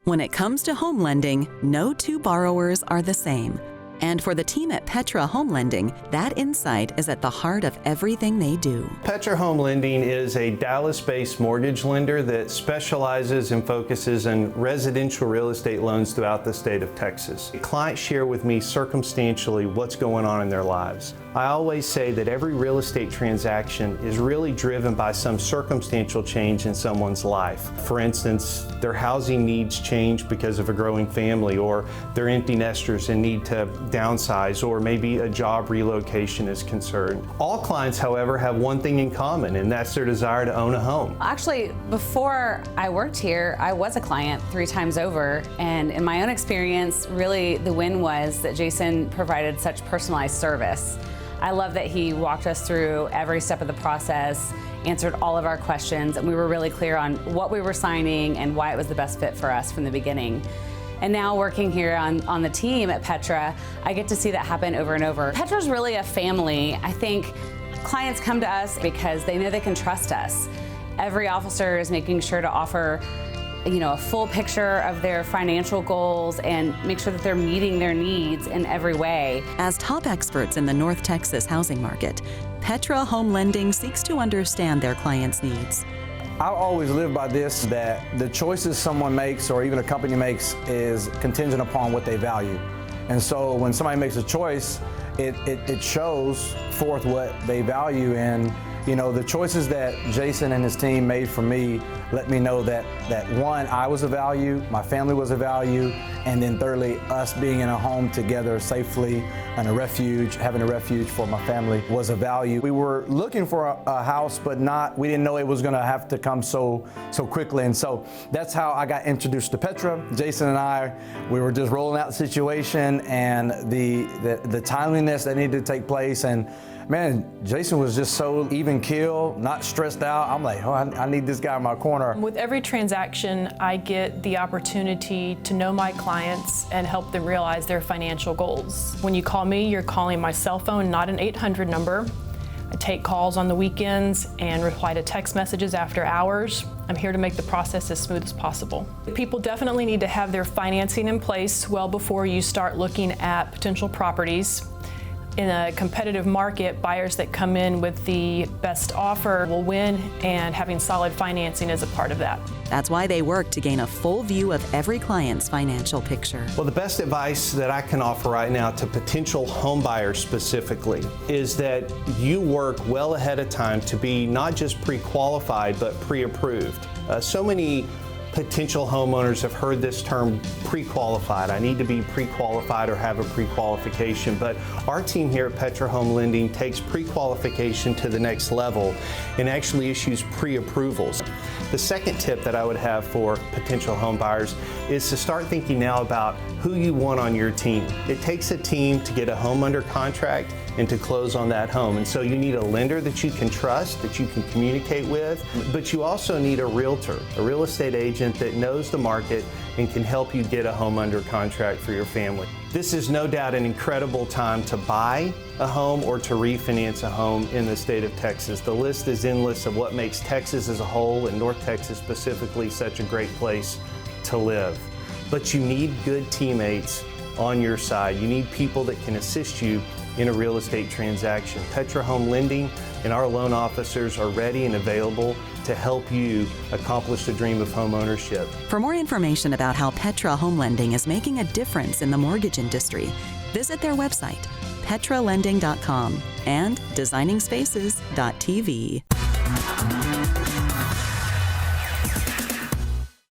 When it comes to home lending, no two borrowers are the same. And for the team at Petra Home Lending, that insight is at the heart of everything they do. Petra Home Lending is a Dallas-based mortgage lender that specializes and focuses on residential real estate loans throughout the state of Texas. Clients share with me circumstantially what's going on in their lives. I always say that every real estate transaction is really driven by some circumstantial change in someone's life. For instance, their housing needs change because of a growing family, or they're empty nesters and need to downsize, or maybe a job relocation is concerned. All clients, however, have one thing in common, and that's their desire to own a home. Actually, before I worked here, I was a client 3 times over, and in my own experience, really the win was that Jason provided such personalized service. I love that he walked us through every step of the process, answered all of our questions, and we were really clear on what we were signing and why it was the best fit for us from the beginning. And now working here on the team at Petra, I get to see that happen over and over. Petra's really a family. I think clients come to us because they know they can trust us. Every officer is making sure to offer a full picture of their financial goals and make sure that they're meeting their needs in every way. As top experts in the North Texas housing market, Petra Home Lending seeks to understand their clients' needs. I always live by this, that the choices someone makes or even a company makes is contingent upon what they value. And so when somebody makes a choice, it shows forth what they value. And the choices that Jason and his team made for me let me know that one, I was a value, my family was a value, and then thirdly, us being in a home together safely and having a refuge for my family was a value. We were looking for a house, but we didn't know it was gonna have to come so quickly. And so that's how I got introduced to Petra. Jason and I, we were just rolling out the situation and the timeliness that needed to take place. And man, Jason was just so even keel, not stressed out. I'm like, oh, I need this guy in my corner. With every transaction, I get the opportunity to know my clients and help them realize their financial goals. When you call me, you're calling my cell phone, not an 800 number. I take calls on the weekends and reply to text messages after hours. I'm here to make the process as smooth as possible. People definitely need to have their financing in place well before you start looking at potential properties. In a competitive market, buyers that come in with the best offer will win, and having solid financing is a part of that. That's why they work to gain a full view of every client's financial picture. Well, the best advice that I can offer right now to potential home buyers specifically is that you work well ahead of time to be not just pre-qualified, but pre-approved. So many potential homeowners have heard this term pre-qualified. I need to be pre-qualified or have a pre-qualification, but our team here at Petra Home Lending takes pre-qualification to the next level and actually issues pre-approvals. The second tip that I would have for potential home buyers is to start thinking now about who you want on your team. It takes a team to get a home under contract and to close on that home. And so you need a lender that you can trust, that you can communicate with, but you also need a realtor, a real estate agent that knows the market and can help you get a home under contract for your family. This is no doubt an incredible time to buy a home or to refinance a home in the state of Texas. The list is endless of what makes Texas as a whole, and North Texas specifically, such a great place to live. But you need good teammates on your side. You need people that can assist you in a real estate transaction. Petra Home Lending and our loan officers are ready and available to help you accomplish the dream of home ownership. For more information about how Petra Home Lending is making a difference in the mortgage industry, visit their website, petralending.com, and designingspaces.tv.